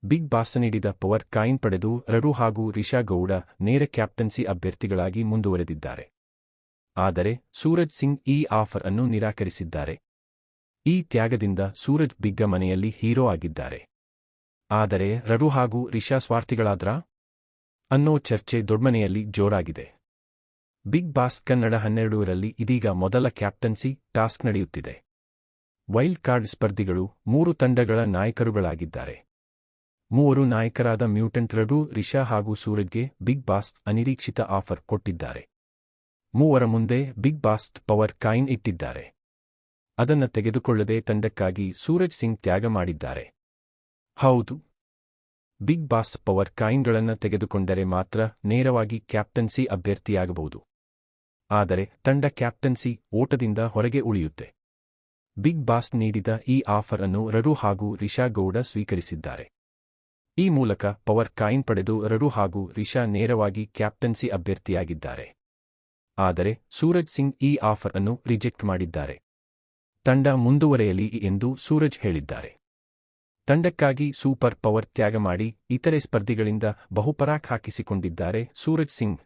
Big boss ನೀಡಿದ power coin ಪಡೆದು ರಘು ಹಾಗೂ ರಿಷಾ ಗೌಡ ನೇರ ಕ್ಯಾಪ್ಟನ್ಸಿ ಅಭ್ಯರ್ಥಿಗಳಾಗಿ ಮುಂದುವರೆದಿದ್ದಾರೆ. ಆದರೆ ಸೂರಜ್ ಸಿಂಗ್ ಈ ಆಫರ್ ಅನ್ನು ನಿರಾಕರಿಸಿದ್ದಾರೆ. ಈ ತ್ಯಾಗದಿಂದ ಸೂರಜ್ ಬಿಗ್ಗ ಮನೆಯಲ್ಲಿ ಹೀರೋ ಆಗಿದ್ದಾರೆ. ಆದರೆ ರಘು ಹಾಗೂ ರಿಷಾ ಸ್ವಾರ್ಥಿಗಳಾದ್ರಾ ಅನ್ನೋ ಚರ್ಚೆ ದೊಡ್ಮನೆಯಲ್ಲಿ ಜೋರಾಗಿದೆ. ಬಿಗ್ ಬಾಸ್ ಕನ್ನಡ 12ರಲ್ಲಿ ಇದೀಗ ಮೊದಲ ಕ್ಯಾಪ್ಟನ್ಸಿ ಟಾಸ್ಕ್ ನಡೆಯುತ್ತಿದೆ. ವೈಲ್ಡ್ ಕಾರ್ಡ್ ಸ್ಪರ್ಧಿಗಳು 3 ತಂಡಗಳ ನಾಯಕರುಗಳಾಗಿದ್ದಾರೆ. 3 ನಾಯಕರಾದ ಮ್ಯೂಟೆಂಟ್ ರಘು, ರಿಷಾ ಹಾಗೂ ಸೂರಜ್ಗೆ ಬಿಗ್ ಬಾಸ್ ಅನಿರೀಕ್ಷಿತ ಆಫರ್ ಕೊಟ್ಟಿದ್ದಾರೆ. 3ರ ಮುಂದೆ ಬಿಗ್ ಬಾಸ್ ಪವರ್ ಕಾಯಿನ್ ಇಟ್ಟಿದ್ದಾರೆ. ಅದನ್ನ ತೆಗೆದುಕೊಳ್ಳದೆ ತಂಡಕ್ಕಾಗಿ ಸೂರಜ್ ಸಿಂಗ್ ತ್ಯಾಗ ಮಾಡಿದ್ದಾರೆ. ಹೌದು, ಬಿಗ್ ಬಾಸ್ ಪವರ್ ಕಾಯಿನ್ಗಳನ್ನು ತೆಗೆದುಕೊಂಡರೆ ಮಾತ್ರ ನೇರವಾಗಿ ಕ್ಯಾಪ್ಟನ್ಸಿ ಅಭ್ಯರ್ಥಿಯಾಗಬಹುದು. ಆದರೆ ತಂಡ ಕ್ಯಾಪ್ಟನ್ಸಿ ಓಟದಿಂದ ಹೊರಗೆ ಉಳಿಯುತ್ತೆ. ಬಿಗ್ ಬಾಸ್ ನೀಡಿದ ಈ ಆಫರ್ ಅನ್ನು ರಘು ಹಾಗೂ ರಿಷಾ ಗೌಡ ಸ್ವೀಕರಿಸಿದ್ದಾರೆ. ಈ ಮೂಲಕ ಪವರ್ ಕಾಯಿನ್ ಪಡೆದು ರಘು ಹಾಗೂ ರಿಷಾ ನೇರವಾಗಿ ಕ್ಯಾಪ್ಟನ್ಸಿ ಅಭ್ಯರ್ಥಿಯಾಗಿದ್ದಾರೆ. ಆದರೆ ಸೂರಜ್ ಸಿಂಗ್ ಈ ಆಫರ್ ಅನ್ನು ರಿಜೆಕ್ಟ್ ಮಾಡಿದ್ದಾರೆ. ತಂಡ ಮುಂದುವರೆಯಲಿ ಎಂದು ಸೂರಜ್ ಹೇಳಿದ್ದಾರೆ. ತಂಡಕ್ಕಾಗಿ ಸೂಪರ್ ಪವರ್ ತ್ಯಾಗ ಮಾಡಿ ಇತರೆ ಸ್ಪರ್ಧಿಗಳಿಂದ ಬಹುಪರಾಕ್ ಹಾಕಿಸಿಕೊಂಡಿದ್ದಾರೆ ಸೂರಜ್ ಸಿಂಗ್.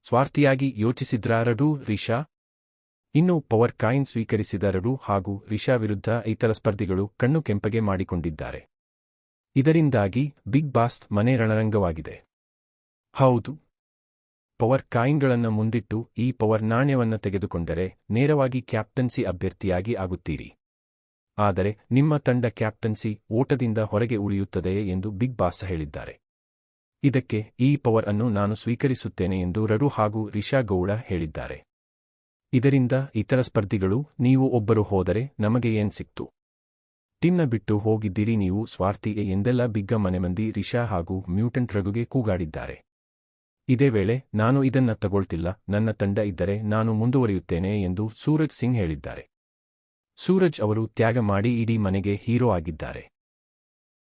ಸ್ವಾರ್ಥಿಯಾಗಿ ಯೋಚಿಸಿದ್ರಾ ರಘು, ರಿಷಾ? ಇನ್ನು ಪವರ್ ಕಾಯಿನ್ ಸ್ವೀಕರಿಸಿದ ರಘು ಹಾಗೂ ರಿಷಾ ವಿರುದ್ಧ ಇತರ ಸ್ಪರ್ಧಿಗಳು ಕಣ್ಣು ಕೆಂಪಗೆ ಮಾಡಿಕೊಂಡಿದ್ದಾರೆ. ಇದರಿಂದಾಗಿ ಬಿಗ್ ಬಾಸ್ ಮನೆ ರಣರಂಗವಾಗಿದೆ. ಹೌದು, ಪವರ್ ಕಾಯಿನ್ಗಳನ್ನು ಮುಂದಿಟ್ಟು ಈ ಪವರ್ ನಾಣ್ಯವನ್ನು ತೆಗೆದುಕೊಂಡರೆ ನೇರವಾಗಿ ಕ್ಯಾಪ್ಟನ್ಸಿ ಅಭ್ಯರ್ಥಿಯಾಗಿ ಆಗುತ್ತೀರಿ. ಆದರೆ ನಿಮ್ಮ ತಂಡ ಕ್ಯಾಪ್ಟನ್ಸಿ ಓಟದಿಂದ ಹೊರಗೆ ಉಳಿಯುತ್ತದೆಯೇ ಎಂದು ಬಿಗ್ ಬಾಸ್ ಹೇಳಿದ್ದಾರೆ. ಇದಕ್ಕೆ ಈ ಪವರ್ ಅನ್ನು ನಾನು ಸ್ವೀಕರಿಸುತ್ತೇನೆ ಎಂದು ರಘು ಹಾಗೂ ರಿಷಾ ಗೌಡ ಹೇಳಿದ್ದಾರೆ. ಇದರಿಂದ ಇತರ ಸ್ಪರ್ಧಿಗಳು ನೀವು ಒಬ್ಬರು ಹೋದರೆ ನಮಗೆ ಏನ್ ಸಿಕ್ತು? ಟೀಮ್ನ ಬಿಟ್ಟು ಹೋಗಿದ್ದೀರಿ ನೀವು ಸ್ವಾರ್ಥಿಗೆ ಎಂದೆಲ್ಲ ಬಿಗ್ಗ ಮನೆಮಂದಿ ರಿಷಾ ಹಾಗೂ ಮ್ಯೂಟೆಂಟ್ ರಘುಗೆ ಕೂಗಾಡಿದ್ದಾರೆ. ಇದೇ ವೇಳೆ ನಾನು ಇದನ್ನ ತಗೊಳ್ತಿಲ್ಲ, ನನ್ನ ತಂಡ ಇದ್ದರೆ ನಾನು ಮುಂದುವರಿಯುತ್ತೇನೆ ಎಂದು ಸೂರಜ್ ಸಿಂಗ್ ಹೇಳಿದ್ದಾರೆ. ಸೂರಜ್ ಅವರು ತ್ಯಾಗ ಮಾಡಿ ಇಡೀ ಮನೆಗೆ ಹೀರೋ ಆಗಿದ್ದಾರೆ.